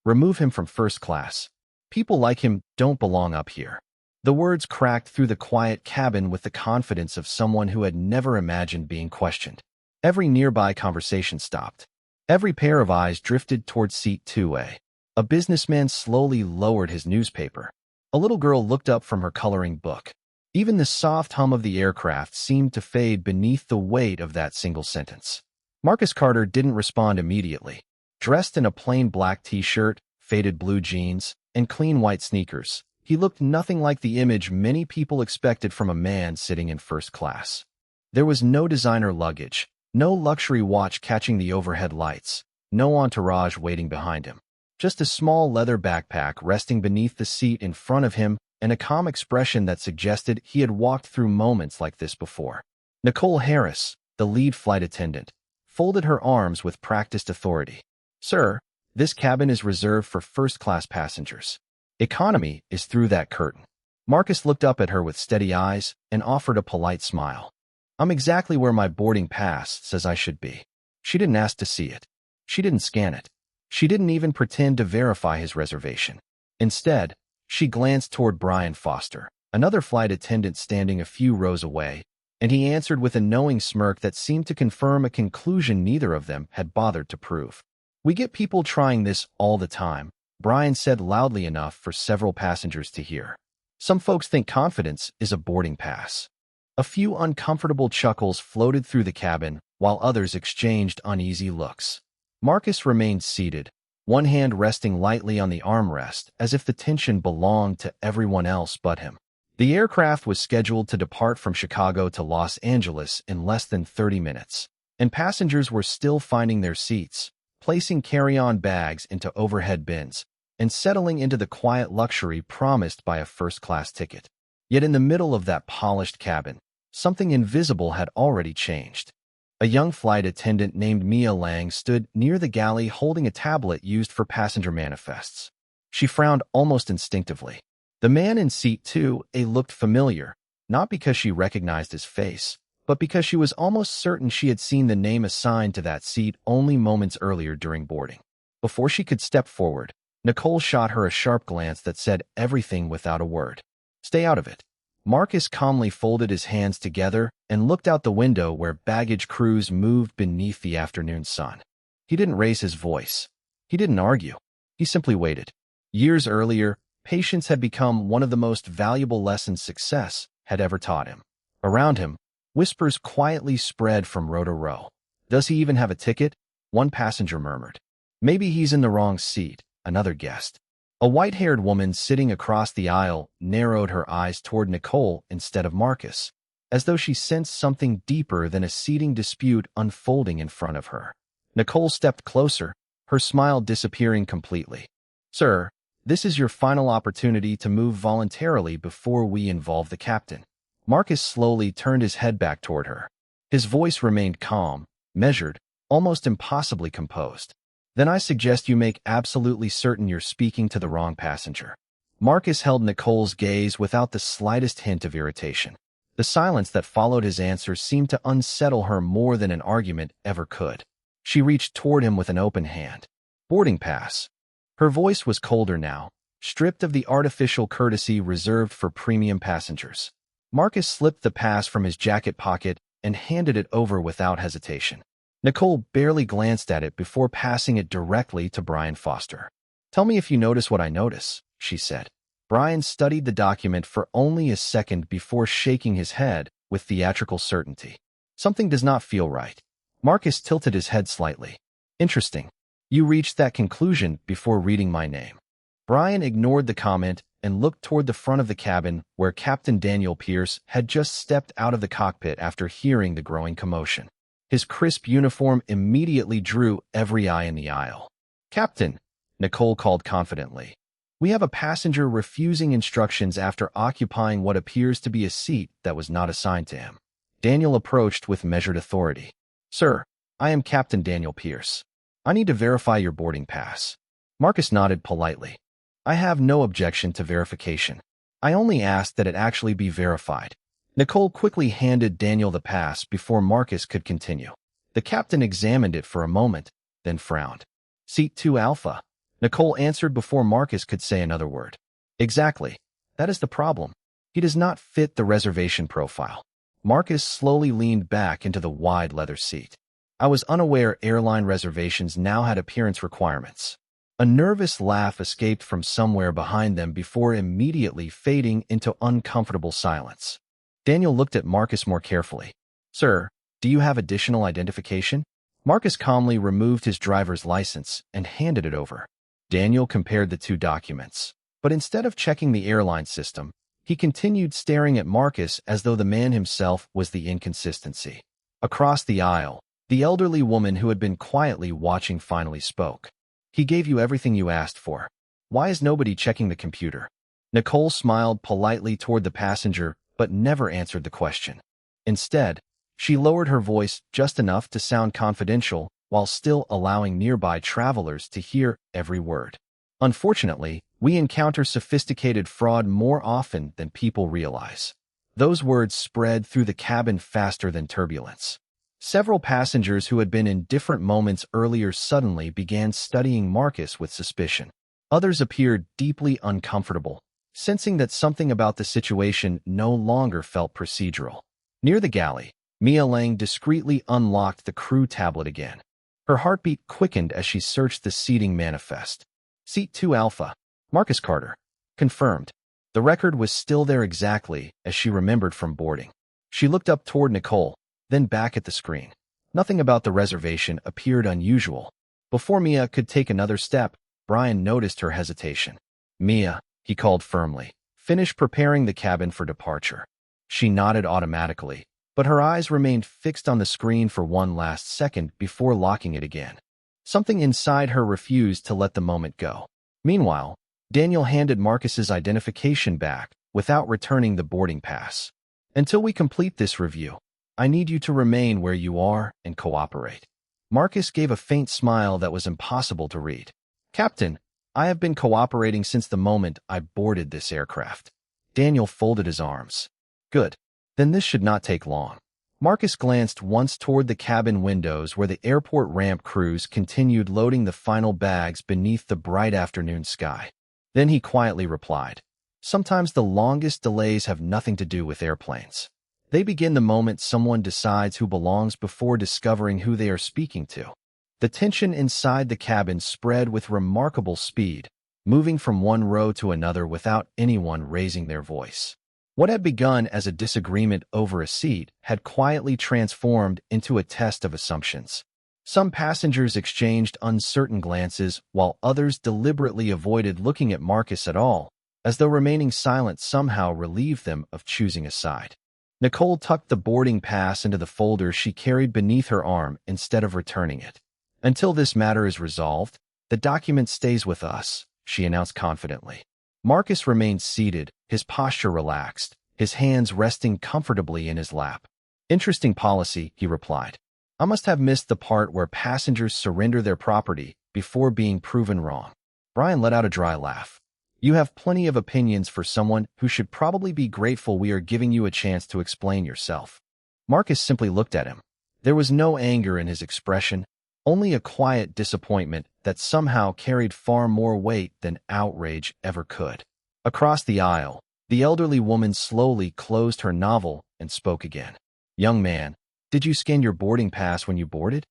Remove him from first class. People like him don't belong up here. The words cracked through the quiet cabin with the confidence of someone who had never imagined being questioned. Every nearby conversation stopped. Every pair of eyes drifted toward seat 2A. A businessman slowly lowered his newspaper. A little girl looked up from her coloring book. Even the soft hum of the aircraft seemed to fade beneath the weight of that single sentence. Marcus Carter didn't respond immediately. Dressed in a plain black t-shirt, faded blue jeans, and clean white sneakers, he looked nothing like the image many people expected from a man sitting in first class. There was no designer luggage, no luxury watch catching the overhead lights, no entourage waiting behind him. Just a small leather backpack resting beneath the seat in front of him and a calm expression that suggested he had walked through moments like this before. Nicole Harris, the lead flight attendant, folded her arms with practiced authority. "Sir, this cabin is reserved for first-class passengers. Economy is through that curtain." Marcus looked up at her with steady eyes and offered a polite smile. "I'm exactly where my boarding pass says I should be." She didn't ask to see it. She didn't scan it. She didn't even pretend to verify his reservation. Instead, she glanced toward Brian Foster, another flight attendant standing a few rows away, and he answered with a knowing smirk that seemed to confirm a conclusion neither of them had bothered to prove. "We get people trying this all the time," Brian said loudly enough for several passengers to hear. "Some folks think confidence is a boarding pass." A few uncomfortable chuckles floated through the cabin, while others exchanged uneasy looks. Marcus remained seated, one hand resting lightly on the armrest as if the tension belonged to everyone else but him. The aircraft was scheduled to depart from Chicago to Los Angeles in less than 30 minutes, and passengers were still finding their seats, placing carry-on bags into overhead bins, and settling into the quiet luxury promised by a first-class ticket. Yet in the middle of that polished cabin, something invisible had already changed. A young flight attendant named Mia Lang stood near the galley holding a tablet used for passenger manifests. She frowned almost instinctively. The man in seat 2A looked familiar, not because she recognized his face, but because she was almost certain she had seen the name assigned to that seat only moments earlier during boarding. Before she could step forward, Nicole shot her a sharp glance that said everything without a word. "Stay out of it." Marcus calmly folded his hands together and looked out the window where baggage crews moved beneath the afternoon sun. He didn't raise his voice. He didn't argue. He simply waited. Years earlier, patience had become one of the most valuable lessons success had ever taught him. Around him, whispers quietly spread from row to row. "Does he even have a ticket?" one passenger murmured. "Maybe he's in the wrong seat," another guessed. A white-haired woman sitting across the aisle narrowed her eyes toward Nicole instead of Marcus, as though she sensed something deeper than a seating dispute unfolding in front of her. Nicole stepped closer, her smile disappearing completely. "Sir, this is your final opportunity to move voluntarily before we involve the captain." Marcus slowly turned his head back toward her. His voice remained calm, measured, almost impossibly composed. "Then I suggest you make absolutely certain you're speaking to the wrong passenger." Marcus held Nicole's gaze without the slightest hint of irritation. The silence that followed his answer seemed to unsettle her more than an argument ever could. She reached toward him with an open hand. "Boarding pass." Her voice was colder now, stripped of the artificial courtesy reserved for premium passengers. Marcus slipped the pass from his jacket pocket and handed it over without hesitation. Nicole barely glanced at it before passing it directly to Brian Foster. "Tell me if you notice what I notice," she said. Brian studied the document for only a second before shaking his head with theatrical certainty. "Something does not feel right." Marcus tilted his head slightly. "Interesting. You reached that conclusion before reading my name." Brian ignored the comment and looked toward the front of the cabin where Captain Daniel Pierce had just stepped out of the cockpit after hearing the growing commotion. His crisp uniform immediately drew every eye in the aisle. "Captain," Nicole called confidently, "we have a passenger refusing instructions after occupying what appears to be a seat that was not assigned to him." Daniel approached with measured authority. "Sir, I am Captain Daniel Pierce. I need to verify your boarding pass." Marcus nodded politely. "I have no objection to verification. I only ask that it actually be verified." Nicole quickly handed Daniel the pass before Marcus could continue. The captain examined it for a moment, then frowned. "Seat 2 Alpha." Nicole answered before Marcus could say another word. Exactly. That is the problem. He does not fit the reservation profile. Marcus slowly leaned back into the wide leather seat. I was unaware airline reservations now had appearance requirements. A nervous laugh escaped from somewhere behind them before immediately fading into uncomfortable silence. Daniel looked at Marcus more carefully. Sir, do you have additional identification? Marcus calmly removed his driver's license and handed it over. Daniel compared the two documents, but instead of checking the airline system, he continued staring at Marcus as though the man himself was the inconsistency. Across the aisle, the elderly woman who had been quietly watching finally spoke. He gave you everything you asked for. Why is nobody checking the computer? Nicole smiled politely toward the passenger, but never answered the question. Instead, she lowered her voice just enough to sound confidential while still allowing nearby travelers to hear every word. Unfortunately, we encounter sophisticated fraud more often than people realize. Those words spread through the cabin faster than turbulence. Several passengers who had been in different moments earlier suddenly began studying Marcus with suspicion. Others appeared deeply uncomfortable, sensing that something about the situation no longer felt procedural. Near the galley, Mia Lang discreetly unlocked the crew tablet again. Her heartbeat quickened as she searched the seating manifest. Seat 2 Alpha, Marcus Carter. Confirmed. The record was still there exactly as she remembered from boarding. She looked up toward Nicole, then back at the screen. Nothing about the reservation appeared unusual. Before Mia could take another step, Brian noticed her hesitation. Mia, he called firmly, finish preparing the cabin for departure. She nodded automatically, but her eyes remained fixed on the screen for one last second before locking it again. Something inside her refused to let the moment go. Meanwhile, Daniel handed Marcus's identification back without returning the boarding pass. Until we complete this review, I need you to remain where you are and cooperate. Marcus gave a faint smile that was impossible to read. Captain, I have been cooperating since the moment I boarded this aircraft. Daniel folded his arms. Good. Then this should not take long. Marcus glanced once toward the cabin windows where the airport ramp crews continued loading the final bags beneath the bright afternoon sky. Then he quietly replied, sometimes the longest delays have nothing to do with airplanes. They begin the moment someone decides who belongs before discovering who they are speaking to. The tension inside the cabin spread with remarkable speed, moving from one row to another without anyone raising their voice. What had begun as a disagreement over a seat had quietly transformed into a test of assumptions. Some passengers exchanged uncertain glances while others deliberately avoided looking at Marcus at all, as though remaining silent somehow relieved them of choosing a side. Nicole tucked the boarding pass into the folder she carried beneath her arm instead of returning it. Until this matter is resolved, the document stays with us, she announced confidently. Marcus remained seated, his posture relaxed, his hands resting comfortably in his lap. Interesting policy, he replied. I must have missed the part where passengers surrender their property before being proven wrong. Brian let out a dry laugh. You have plenty of opinions for someone who should probably be grateful we are giving you a chance to explain yourself. Marcus simply looked at him. There was no anger in his expression, only a quiet disappointment that somehow carried far more weight than outrage ever could. Across the aisle, the elderly woman slowly closed her novel and spoke again. Young man, did you scan your boarding pass when you boarded?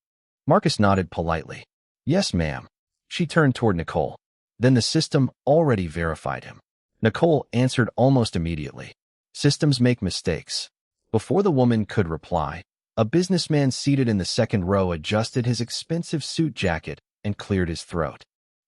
Marcus nodded politely. Yes, ma'am. She turned toward Nicole. Then the system already verified him. Nicole answered almost immediately. Systems make mistakes. Before the woman could reply, a businessman seated in the second row adjusted his expensive suit jacket and cleared his throat.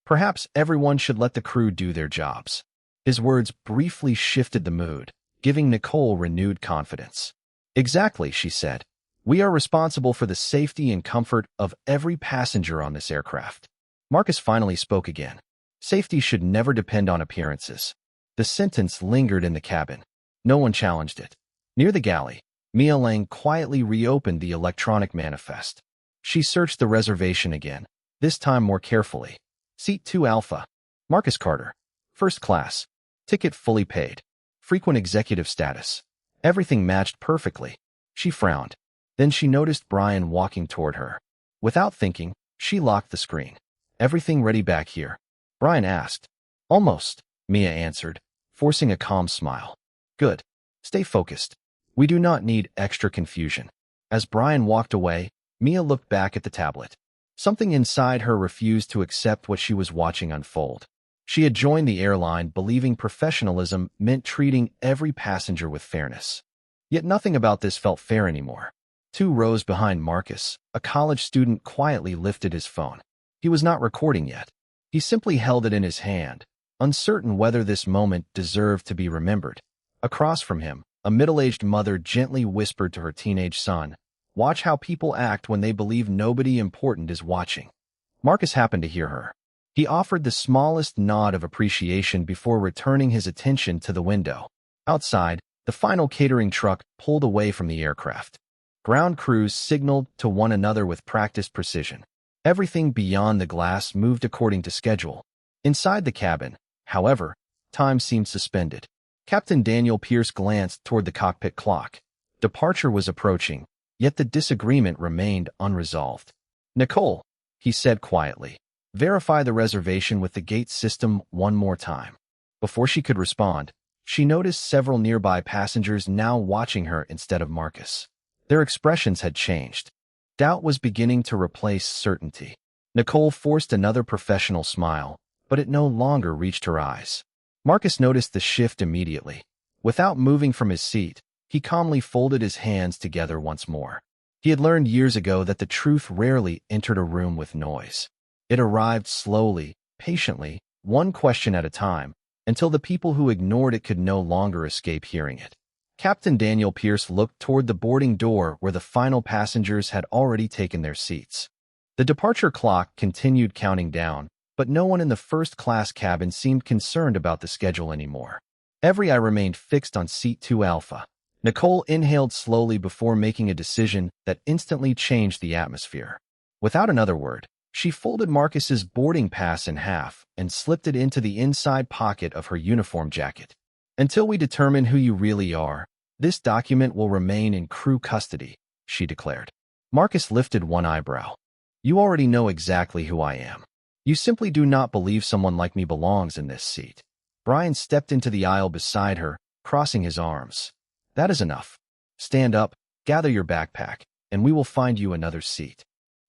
Perhaps everyone should let the crew do their jobs. His words briefly shifted the mood, giving Nicole renewed confidence. Exactly, she said. We are responsible for the safety and comfort of every passenger on this aircraft. Marcus finally spoke again. Safety should never depend on appearances. The sentence lingered in the cabin. No one challenged it. Near the galley, Mia Lang quietly reopened the electronic manifest. She searched the reservation again, this time more carefully. Seat 2 Alpha, Marcus Carter. First class. Ticket fully paid. Frequent executive status. Everything matched perfectly. She frowned. Then she noticed Brian walking toward her. Without thinking, she locked the screen. Everything ready back here. Brian asked. Almost, Mia answered, forcing a calm smile. Good. Stay focused. We do not need extra confusion. As Brian walked away, Mia looked back at the tablet. Something inside her refused to accept what she was watching unfold. She had joined the airline believing professionalism meant treating every passenger with fairness. Yet nothing about this felt fair anymore. 2 rows behind Marcus, a college student quietly lifted his phone. He was not recording yet. He simply held it in his hand, uncertain whether this moment deserved to be remembered. Across from him, a middle-aged mother gently whispered to her teenage son, "Watch how people act when they believe nobody important is watching." Marcus happened to hear her. He offered the smallest nod of appreciation before returning his attention to the window. Outside, the final catering truck pulled away from the aircraft. Ground crews signaled to one another with practiced precision. Everything beyond the glass moved according to schedule. Inside the cabin, however, time seemed suspended. Captain Daniel Pierce glanced toward the cockpit clock. Departure was approaching, yet the disagreement remained unresolved. "Nicole," he said quietly, "verify the reservation with the gate system one more time." Before she could respond, she noticed several nearby passengers now watching her instead of Marcus. Their expressions had changed. Doubt was beginning to replace certainty. Nicole forced another professional smile, but it no longer reached her eyes. Marcus noticed the shift immediately. Without moving from his seat, he calmly folded his hands together once more. He had learned years ago that the truth rarely entered a room with noise. It arrived slowly, patiently, one question at a time, until the people who ignored it could no longer escape hearing it. Captain Daniel Pierce looked toward the boarding door where the final passengers had already taken their seats. The departure clock continued counting down, but no one in the first-class cabin seemed concerned about the schedule anymore. Every eye remained fixed on seat 2 Alpha. Nicole inhaled slowly before making a decision that instantly changed the atmosphere. Without another word, she folded Marcus's boarding pass in half and slipped it into the inside pocket of her uniform jacket. "Until we determine who you really are, this document will remain in crew custody," she declared. Marcus lifted one eyebrow. "You already know exactly who I am. You simply do not believe someone like me belongs in this seat." Brian stepped into the aisle beside her, crossing his arms. "That is enough. Stand up, gather your backpack, and we will find you another seat."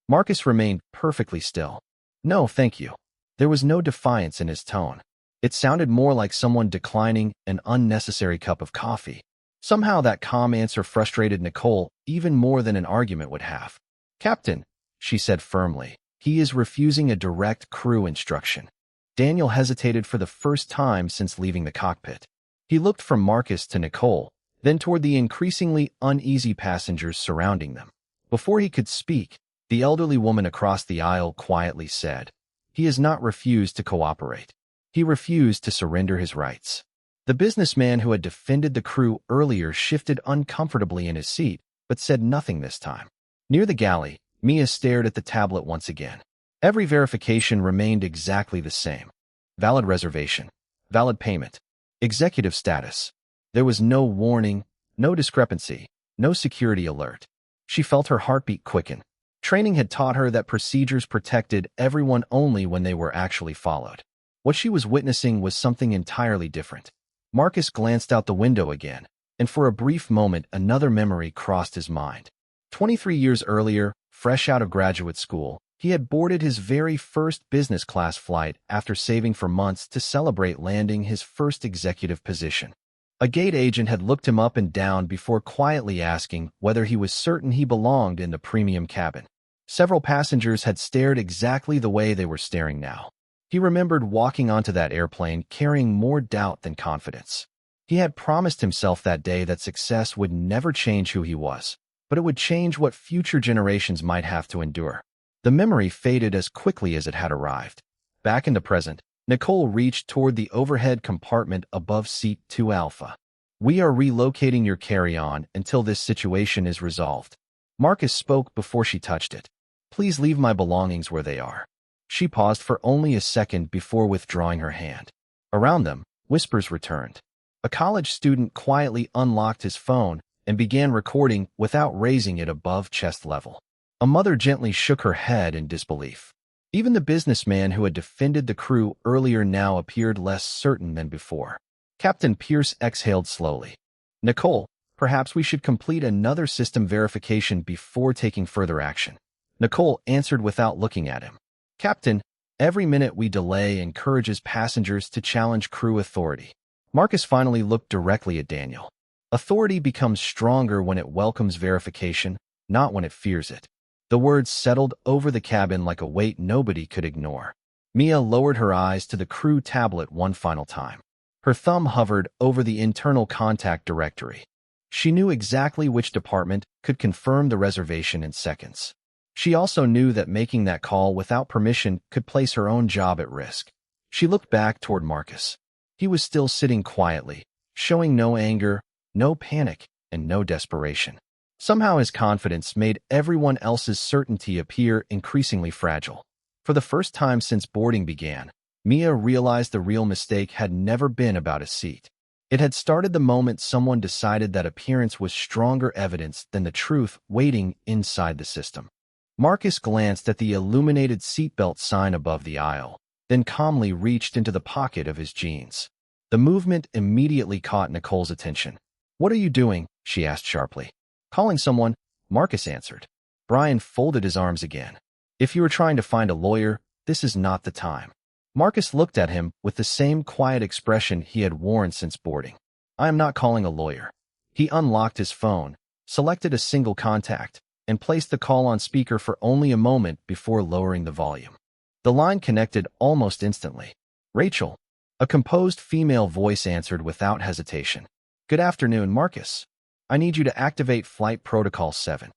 Marcus remained perfectly still. "No, thank you." There was no defiance in his tone. It sounded more like someone declining an unnecessary cup of coffee. Somehow that calm answer frustrated Nicole even more than an argument would have. "Captain," she said firmly, "he is refusing a direct crew instruction." Daniel hesitated for the first time since leaving the cockpit. He looked from Marcus to Nicole, then toward the increasingly uneasy passengers surrounding them. Before he could speak, the elderly woman across the aisle quietly said, "He has not refused to cooperate. He refused to surrender his rights." The businessman who had defended the crew earlier shifted uncomfortably in his seat, but said nothing this time. Near the galley, Mia stared at the tablet once again. Every verification remained exactly the same. Valid reservation. Valid payment. Executive status. There was no warning, no discrepancy, no security alert. She felt her heartbeat quicken. Training had taught her that procedures protected everyone only when they were actually followed. What she was witnessing was something entirely different. Marcus glanced out the window again, and for a brief moment another memory crossed his mind. 23 years earlier, fresh out of graduate school, he had boarded his very first business class flight after saving for months to celebrate landing his first executive position. A gate agent had looked him up and down before quietly asking whether he was certain he belonged in the premium cabin. Several passengers had stared exactly the way they were staring now. He remembered walking onto that airplane carrying more doubt than confidence. He had promised himself that day that success would never change who he was, but it would change what future generations might have to endure. The memory faded as quickly as it had arrived. Back in the present, Nicole reached toward the overhead compartment above seat 2 Alpha. "We are relocating your carry-on until this situation is resolved." Marcus spoke before she touched it. "Please leave my belongings where they are." She paused for only a second before withdrawing her hand. Around them, whispers returned. A college student quietly unlocked his phone and began recording without raising it above chest level. A mother gently shook her head in disbelief. Even the businessman who had defended the crew earlier now appeared less certain than before. Captain Pierce exhaled slowly. Nicole, perhaps we should complete another system verification before taking further action. Nicole answered without looking at him. Captain, every minute we delay encourages passengers to challenge crew authority. Marcus finally looked directly at Daniel. Authority becomes stronger when it welcomes verification, not when it fears it. The words settled over the cabin like a weight nobody could ignore. Mia lowered her eyes to the crew tablet one final time. Her thumb hovered over the internal contact directory. She knew exactly which department could confirm the reservation in seconds. She also knew that making that call without permission could place her own job at risk. She looked back toward Marcus. He was still sitting quietly, showing no anger, no panic, and no desperation. Somehow his confidence made everyone else's certainty appear increasingly fragile. For the first time since boarding began, Mia realized the real mistake had never been about a seat. It had started the moment someone decided that appearance was stronger evidence than the truth waiting inside the system. Marcus glanced at the illuminated seatbelt sign above the aisle, then calmly reached into the pocket of his jeans. The movement immediately caught Nicole's attention. "What are you doing?" she asked sharply. "Calling someone," Marcus answered. Brian folded his arms again. "If you are trying to find a lawyer, this is not the time." Marcus looked at him with the same quiet expression he had worn since boarding. "I am not calling a lawyer." He unlocked his phone, selected a single contact, and placed the call on speaker for only a moment before lowering the volume. The line connected almost instantly. "Rachel." A composed female voice answered without hesitation. "Good afternoon, Marcus. I need you to activate Flight Protocol 7.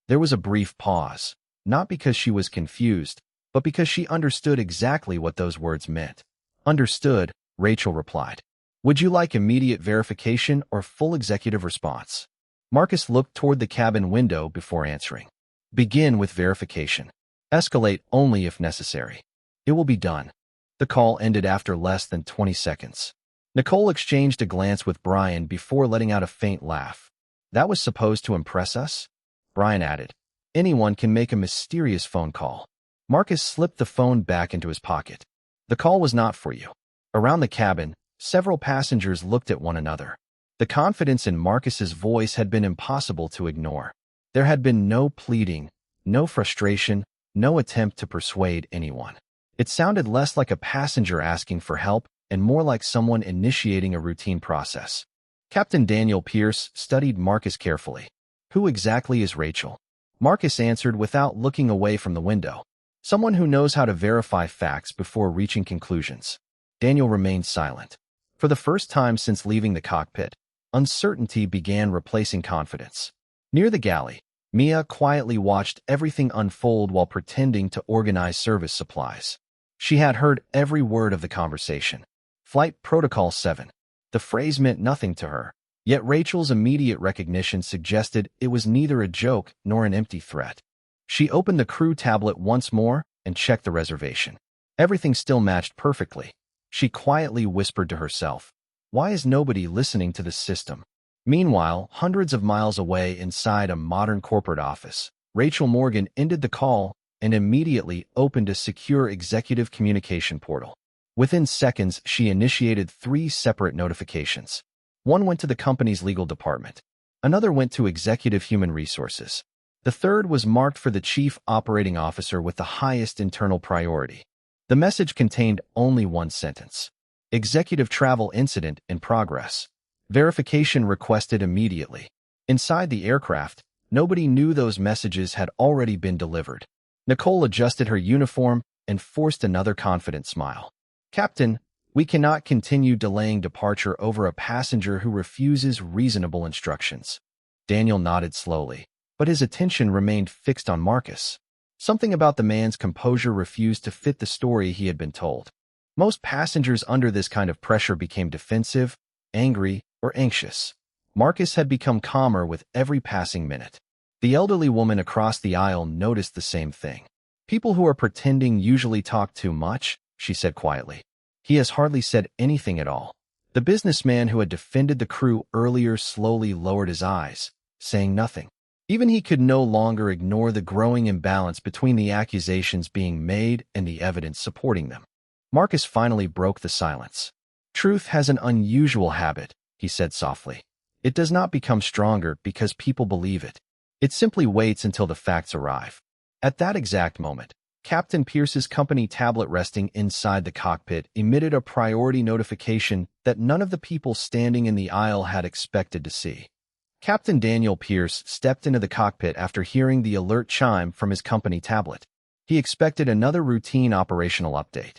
There was a brief pause, not because she was confused, but because she understood exactly what those words meant. "Understood," Rachel replied. "Would you like immediate verification or full executive response?" Marcus looked toward the cabin window before answering. "Begin with verification. Escalate only if necessary. It will be done." The call ended after less than 20 seconds. Nicole exchanged a glance with Brian before letting out a faint laugh. "That was supposed to impress us?" Brian added. "Anyone can make a mysterious phone call." Marcus slipped the phone back into his pocket. "The call was not for you." Around the cabin, several passengers looked at one another. The confidence in Marcus's voice had been impossible to ignore. There had been no pleading, no frustration, no attempt to persuade anyone. It sounded less like a passenger asking for help and more like someone initiating a routine process. Captain Daniel Pierce studied Marcus carefully. "Who exactly is Rachel?" Marcus answered without looking away from the window. "Someone who knows how to verify facts before reaching conclusions." Daniel remained silent. For the first time since leaving the cockpit, uncertainty began replacing confidence. Near the galley, Mia quietly watched everything unfold while pretending to organize service supplies. She had heard every word of the conversation. Flight Protocol 7. The phrase meant nothing to her, yet Rachel's immediate recognition suggested it was neither a joke nor an empty threat. She opened the crew tablet once more and checked the reservation. Everything still matched perfectly. She quietly whispered to herself, "Why is nobody listening to this system?" Meanwhile, hundreds of miles away inside a modern corporate office, Rachel Morgan ended the call and immediately opened a secure executive communication portal. Within seconds, she initiated 3 separate notifications. One went to the company's legal department. Another went to executive human resources. The third was marked for the chief operating officer with the highest internal priority. The message contained only one sentence. Executive travel incident in progress. Verification requested immediately. Inside the aircraft, nobody knew those messages had already been delivered. Nicole adjusted her uniform and forced another confident smile. "Captain, we cannot continue delaying departure over a passenger who refuses reasonable instructions." Daniel nodded slowly, but his attention remained fixed on Marcus. Something about the man's composure refused to fit the story he had been told. Most passengers under this kind of pressure became defensive, angry, or anxious. Marcus had become calmer with every passing minute. The elderly woman across the aisle noticed the same thing. "People who are pretending usually talk too much," she said quietly. "He has hardly said anything at all." The businessman who had defended the crew earlier slowly lowered his eyes, saying nothing. Even he could no longer ignore the growing imbalance between the accusations being made and the evidence supporting them. Marcus finally broke the silence. Truth has an unusual habit, he said softly. It does not become stronger because people believe it. It simply waits until the facts arrive. At that exact moment, Captain Pierce's company tablet resting inside the cockpit emitted a priority notification that none of the people standing in the aisle had expected to see. Captain Daniel Pierce stepped into the cockpit after hearing the alert chime from his company tablet. He expected another routine operational update.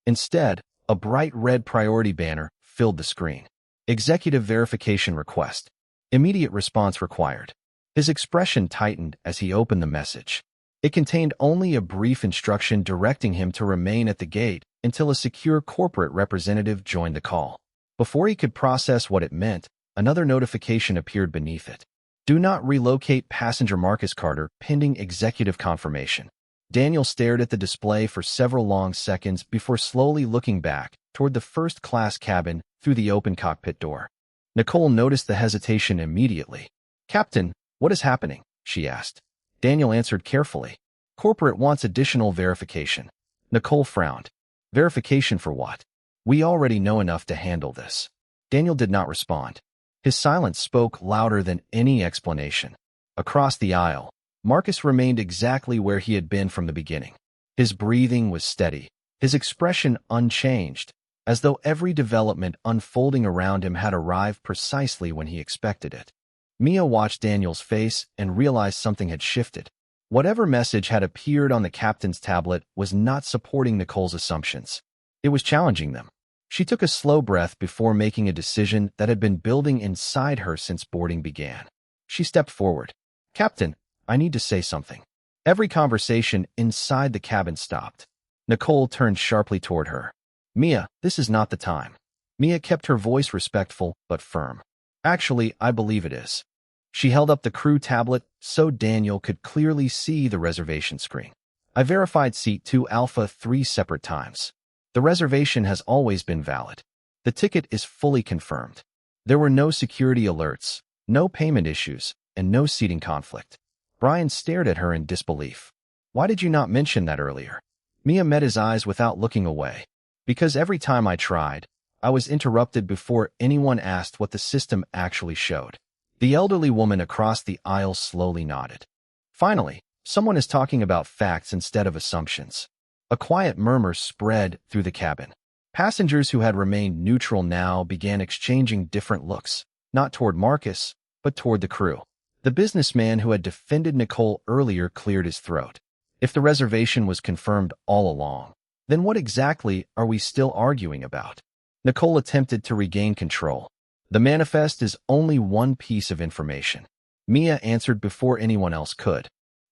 Instead, a bright red priority banner filled the screen. Executive verification request. Immediate response required. His expression tightened as he opened the message. It contained only a brief instruction directing him to remain at the gate until a secure corporate representative joined the call. Before he could process what it meant, another notification appeared beneath it. Do not relocate passenger Marcus Carter pending executive confirmation. Daniel stared at the display for several long seconds before slowly looking back toward the first-class cabin through the open cockpit door. Nicole noticed the hesitation immediately. "Captain, what is happening?" she asked. Daniel answered carefully. "Corporate wants additional verification." Nicole frowned. "Verification for what? We already know enough to handle this." Daniel did not respond. His silence spoke louder than any explanation. Across the aisle, Marcus remained exactly where he had been from the beginning. His breathing was steady, his expression unchanged, as though every development unfolding around him had arrived precisely when he expected it. Mia watched Daniel's face and realized something had shifted. Whatever message had appeared on the captain's tablet was not supporting Nicole's assumptions. It was challenging them. She took a slow breath before making a decision that had been building inside her since boarding began. She stepped forward. "Captain, I need to say something." Every conversation inside the cabin stopped. Nicole turned sharply toward her. "Mia, this is not the time." Mia kept her voice respectful but firm. "Actually, I believe it is." She held up the crew tablet so Daniel could clearly see the reservation screen. "I verified seat 2 Alpha 3 separate times. The reservation has always been valid. The ticket is fully confirmed. There were no security alerts, no payment issues, and no seating conflict." Brian stared at her in disbelief. "Why did you not mention that earlier?" Mia met his eyes without looking away. "Because every time I tried, I was interrupted before anyone asked what the system actually showed." The elderly woman across the aisle slowly nodded. "Finally, someone is talking about facts instead of assumptions." A quiet murmur spread through the cabin. Passengers who had remained neutral now began exchanging different looks, not toward Marcus, but toward the crew. The businessman who had defended Nicole earlier cleared his throat. If the reservation was confirmed all along, then what exactly are we still arguing about? Nicole attempted to regain control. "The manifest is only one piece of information." Mia answered before anyone else could.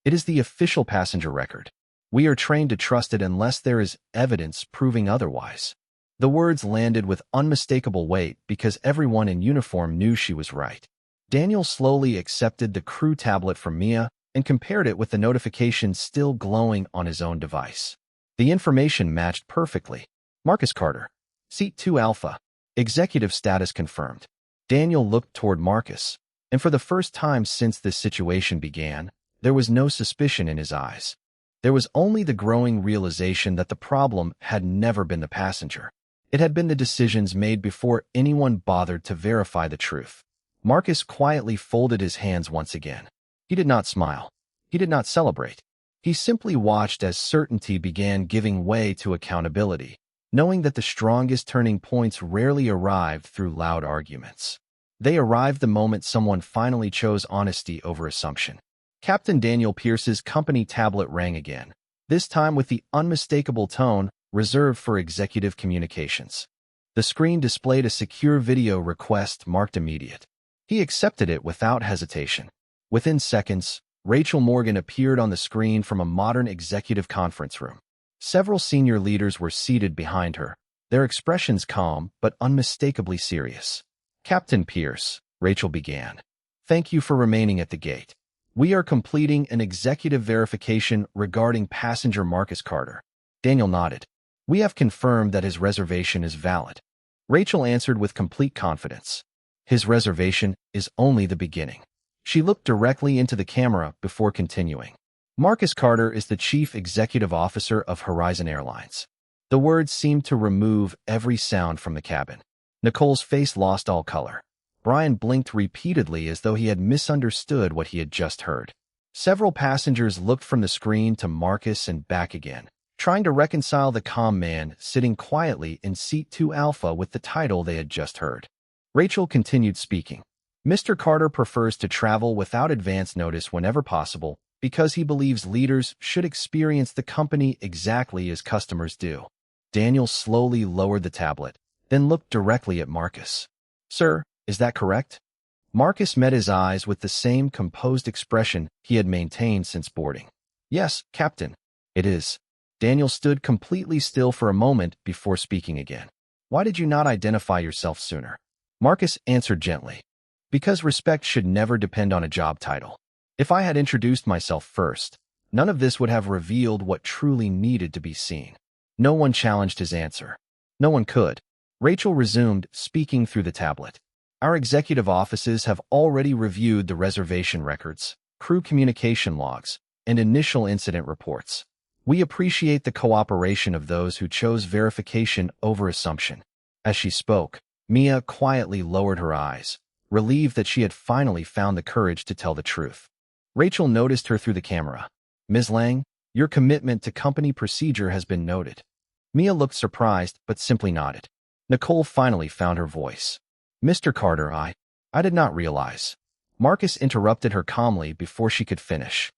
"It is the official passenger record. We are trained to trust it unless there is evidence proving otherwise." The words landed with unmistakable weight because everyone in uniform knew she was right. Daniel slowly accepted the crew tablet from Mia and compared it with the notification still glowing on his own device. The information matched perfectly. Marcus Carter, seat 2 Alpha, executive status confirmed. Daniel looked toward Marcus, and for the first time since this situation began, there was no suspicion in his eyes. There was only the growing realization that the problem had never been the passenger. It had been the decisions made before anyone bothered to verify the truth. Marcus quietly folded his hands once again. He did not smile. He did not celebrate. He simply watched as certainty began giving way to accountability, knowing that the strongest turning points rarely arrived through loud arguments. They arrived the moment someone finally chose honesty over assumption. Captain Daniel Pierce's company tablet rang again, this time with the unmistakable tone reserved for executive communications. The screen displayed a secure video request marked immediate. He accepted it without hesitation. Within seconds, Rachel Morgan appeared on the screen from a modern executive conference room. Several senior leaders were seated behind her, their expressions calm but unmistakably serious. "Captain Pierce," Rachel began, "thank you for remaining at the gate. We are completing an executive verification regarding passenger Marcus Carter." Daniel nodded. "We have confirmed that his reservation is valid." Rachel answered with complete confidence. "His reservation is only the beginning." She looked directly into the camera before continuing. Marcus Carter is the Chief Executive Officer of Horizon Airlines. The words seemed to remove every sound from the cabin. Nicole's face lost all color. Brian blinked repeatedly as though he had misunderstood what he had just heard. Several passengers looked from the screen to Marcus and back again, trying to reconcile the calm man sitting quietly in Seat 2 Alpha with the title they had just heard. Rachel continued speaking. Mr. Carter prefers to travel without advance notice whenever possible because he believes leaders should experience the company exactly as customers do. Daniel slowly lowered the tablet, then looked directly at Marcus. Sir, is that correct? Marcus met his eyes with the same composed expression he had maintained since boarding. Yes, Captain. It is. Daniel stood completely still for a moment before speaking again. Why did you not identify yourself sooner? Marcus answered gently. Because respect should never depend on a job title. If I had introduced myself first, none of this would have revealed what truly needed to be seen. No one challenged his answer. No one could. Rachel resumed, speaking through the tablet. Our executive offices have already reviewed the reservation records, crew communication logs, and initial incident reports. We appreciate the cooperation of those who chose verification over assumption. As she spoke, Mia quietly lowered her eyes, relieved that she had finally found the courage to tell the truth. Rachel noticed her through the camera. Ms. Lang, your commitment to company procedure has been noted. Mia looked surprised, but simply nodded. Nicole finally found her voice. Mr. Carter, I did not realize. Marcus interrupted her calmly before she could finish.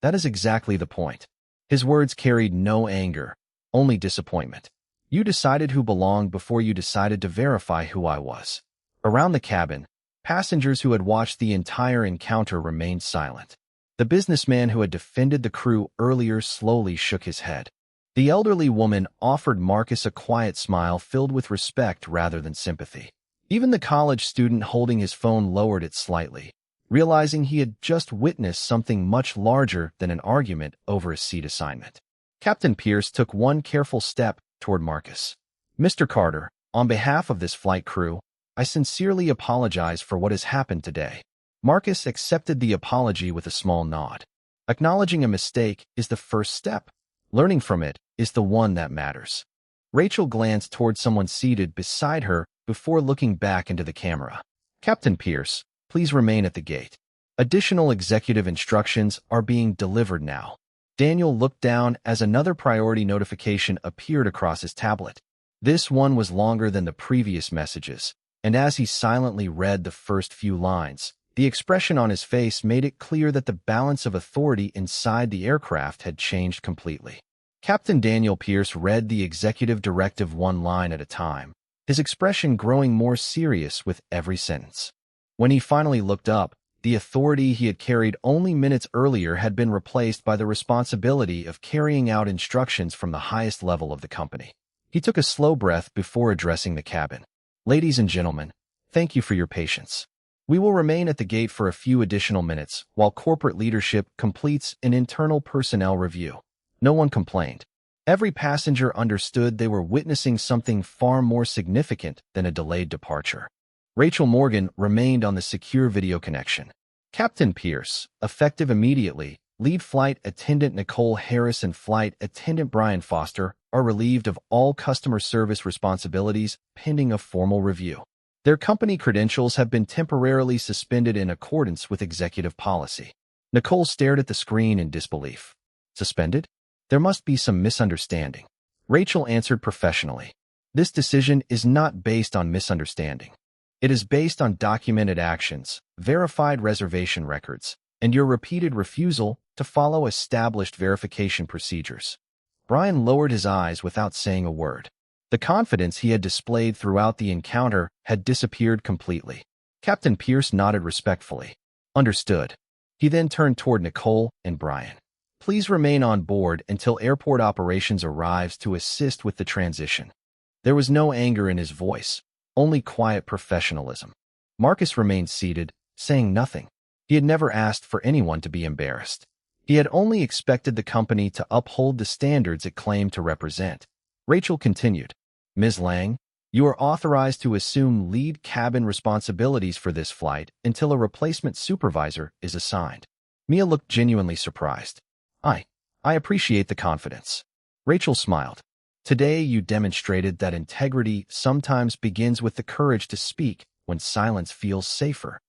That is exactly the point. His words carried no anger, only disappointment. You decided who belonged before you decided to verify who I was. Around the cabin, passengers who had watched the entire encounter remained silent. The businessman who had defended the crew earlier slowly shook his head. The elderly woman offered Marcus a quiet smile filled with respect rather than sympathy. Even the college student holding his phone lowered it slightly, realizing he had just witnessed something much larger than an argument over a seat assignment. Captain Pierce took one careful step toward Marcus. Mr. Carter, on behalf of this flight crew, I sincerely apologize for what has happened today. Marcus accepted the apology with a small nod. Acknowledging a mistake is the first step. Learning from it is the one that matters. Rachel glanced toward someone seated beside her before looking back into the camera. Captain Pierce, please remain at the gate. Additional executive instructions are being delivered now. Daniel looked down as another priority notification appeared across his tablet. This one was longer than the previous messages, and as he silently read the first few lines, the expression on his face made it clear that the balance of authority inside the aircraft had changed completely. Captain Daniel Pierce read the executive directive one line at a time, his expression growing more serious with every sentence. When he finally looked up, the authority he had carried only minutes earlier had been replaced by the responsibility of carrying out instructions from the highest level of the company. He took a slow breath before addressing the cabin. Ladies and gentlemen, thank you for your patience. We will remain at the gate for a few additional minutes while corporate leadership completes an internal personnel review. No one complained. Every passenger understood they were witnessing something far more significant than a delayed departure. Rachel Morgan remained on the secure video connection. Captain Pierce, effective immediately, lead flight attendant Nicole Harris and flight attendant Brian Foster are relieved of all customer service responsibilities pending a formal review. Their company credentials have been temporarily suspended in accordance with executive policy. Nicole stared at the screen in disbelief. Suspended? There must be some misunderstanding. Rachel answered professionally. This decision is not based on misunderstanding. It is based on documented actions, verified reservation records, and your repeated refusal to follow established verification procedures. Brian lowered his eyes without saying a word. The confidence he had displayed throughout the encounter had disappeared completely. Captain Pierce nodded respectfully. Understood. He then turned toward Nicole and Brian. Please remain on board until airport operations arrives to assist with the transition. There was no anger in his voice, only quiet professionalism. Marcus remained seated, saying nothing. He had never asked for anyone to be embarrassed. He had only expected the company to uphold the standards it claimed to represent. Rachel continued. Ms. Lang, You are authorized to assume lead cabin responsibilities for this flight until a replacement supervisor is assigned. Mia looked genuinely surprised. I appreciate the confidence. Rachel smiled. Today you demonstrated that integrity sometimes begins with the courage to speak when silence feels safer.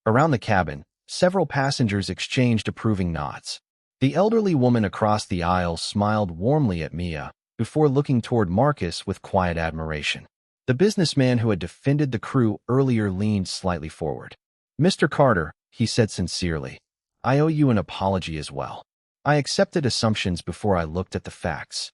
Around the cabin, several passengers exchanged approving nods. The elderly woman across the aisle smiled warmly at Mia before looking toward Marcus with quiet admiration. The businessman who had defended the crew earlier leaned slightly forward. "Mr. Carter," he said sincerely, "I owe you an apology as well. I accepted assumptions before I looked at the facts."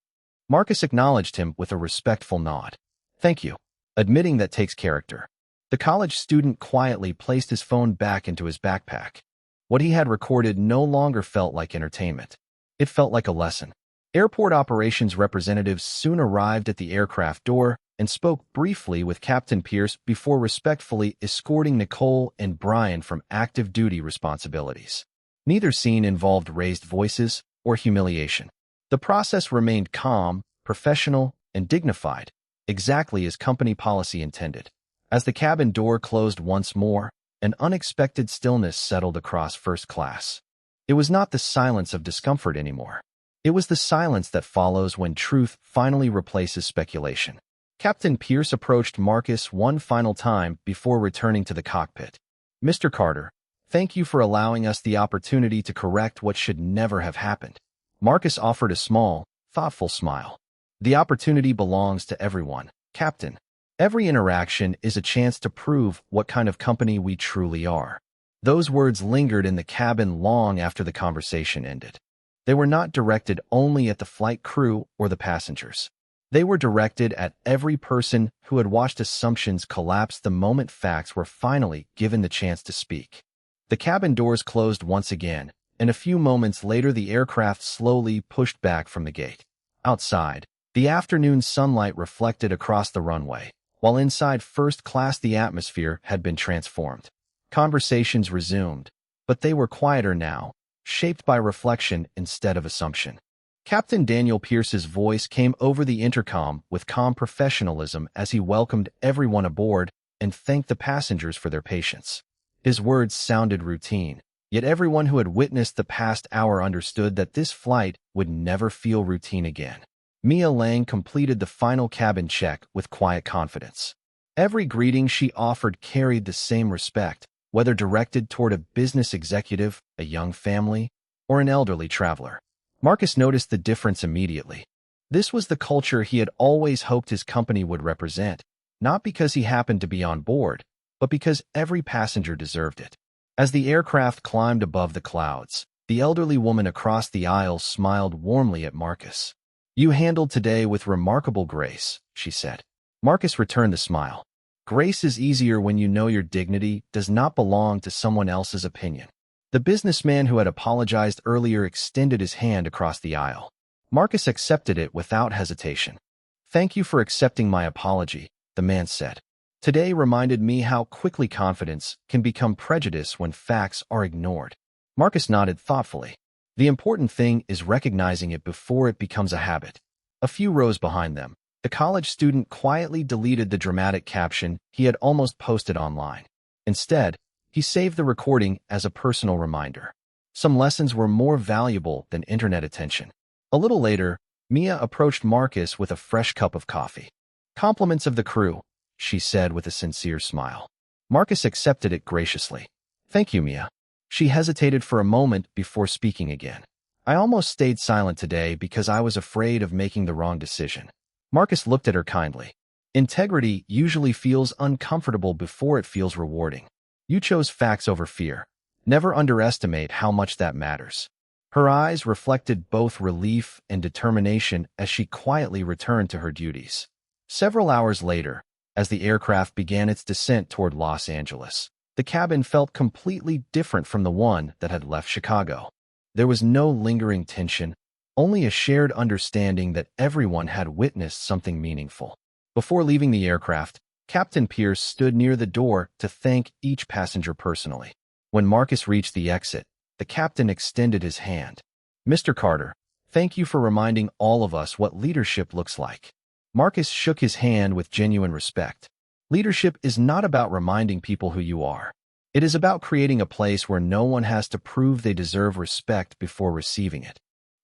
Marcus acknowledged him with a respectful nod. "Thank you." Admitting that takes character. The college student quietly placed his phone back into his backpack. What he had recorded no longer felt like entertainment. It felt like a lesson. Airport operations representatives soon arrived at the aircraft door and spoke briefly with Captain Pierce before respectfully escorting Nicole and Brian from active duty responsibilities. Neither scene involved raised voices or humiliation. The process remained calm, professional, and dignified, exactly as company policy intended. As the cabin door closed once more, an unexpected stillness settled across first class. It was not the silence of discomfort anymore. It was the silence that follows when truth finally replaces speculation. Captain Pierce approached Marcus one final time before returning to the cockpit. "Mr. Carter, thank you for allowing us the opportunity to correct what should never have happened." Marcus offered a small, thoughtful smile. "The opportunity belongs to everyone, Captain. Every interaction is a chance to prove what kind of company we truly are." Those words lingered in the cabin long after the conversation ended. They were not directed only at the flight crew or the passengers. They were directed at every person who had watched assumptions collapse the moment facts were finally given the chance to speak. The cabin doors closed once again, and a few moments later the aircraft slowly pushed back from the gate. Outside, the afternoon sunlight reflected across the runway, while inside first class the atmosphere had been transformed. Conversations resumed, but they were quieter now, shaped by reflection instead of assumption. Captain Daniel Pierce's voice came over the intercom with calm professionalism as he welcomed everyone aboard and thanked the passengers for their patience. His words sounded routine, yet everyone who had witnessed the past hour understood that this flight would never feel routine again. Mia Lang completed the final cabin check with quiet confidence. Every greeting she offered carried the same respect, whether directed toward a business executive, a young family, or an elderly traveler. Marcus noticed the difference immediately. This was the culture he had always hoped his company would represent, not because he happened to be on board, but because every passenger deserved it. As the aircraft climbed above the clouds, the elderly woman across the aisle smiled warmly at Marcus. "You handled today with remarkable grace," she said. Marcus returned the smile. "Grace is easier when you know your dignity does not belong to someone else's opinion." The businessman who had apologized earlier extended his hand across the aisle. Marcus accepted it without hesitation. "Thank you for accepting my apology," the man said. "Today reminded me how quickly confidence can become prejudice when facts are ignored." Marcus nodded thoughtfully. "The important thing is recognizing it before it becomes a habit." A few rows behind them, the college student quietly deleted the dramatic caption he had almost posted online. Instead, he saved the recording as a personal reminder. Some lessons were more valuable than internet attention. A little later, Mia approached Marcus with a fresh cup of coffee. "Compliments of the crew," she said with a sincere smile. Marcus accepted it graciously. "Thank you, Mia." She hesitated for a moment before speaking again. "I almost stayed silent today because I was afraid of making the wrong decision." Marcus looked at her kindly. "Integrity usually feels uncomfortable before it feels rewarding. You chose facts over fear. Never underestimate how much that matters." Her eyes reflected both relief and determination as she quietly returned to her duties. Several hours later, as the aircraft began its descent toward Los Angeles, the cabin felt completely different from the one that had left Chicago. There was no lingering tension, only a shared understanding that everyone had witnessed something meaningful. Before leaving the aircraft, Captain Pierce stood near the door to thank each passenger personally. When Marcus reached the exit, the captain extended his hand. "Mr. Carter, thank you for reminding all of us what leadership looks like." Marcus shook his hand with genuine respect. Leadership is not about reminding people who you are. It is about creating a place where no one has to prove they deserve respect before receiving it.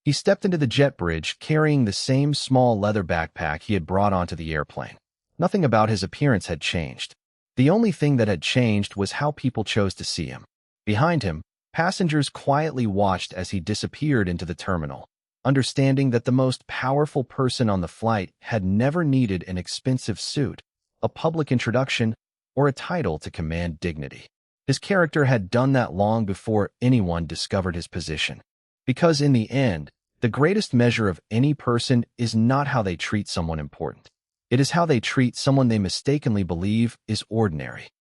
He stepped into the jet bridge carrying the same small leather backpack he had brought onto the airplane. Nothing about his appearance had changed. The only thing that had changed was how people chose to see him. Behind him, passengers quietly watched as he disappeared into the terminal, understanding that the most powerful person on the flight had never needed an expensive suit, a public introduction, or a title to command dignity. His character had done that long before anyone discovered his position. Because in the end, the greatest measure of any person is not how they treat someone important. It is how they treat someone they mistakenly believe is ordinary.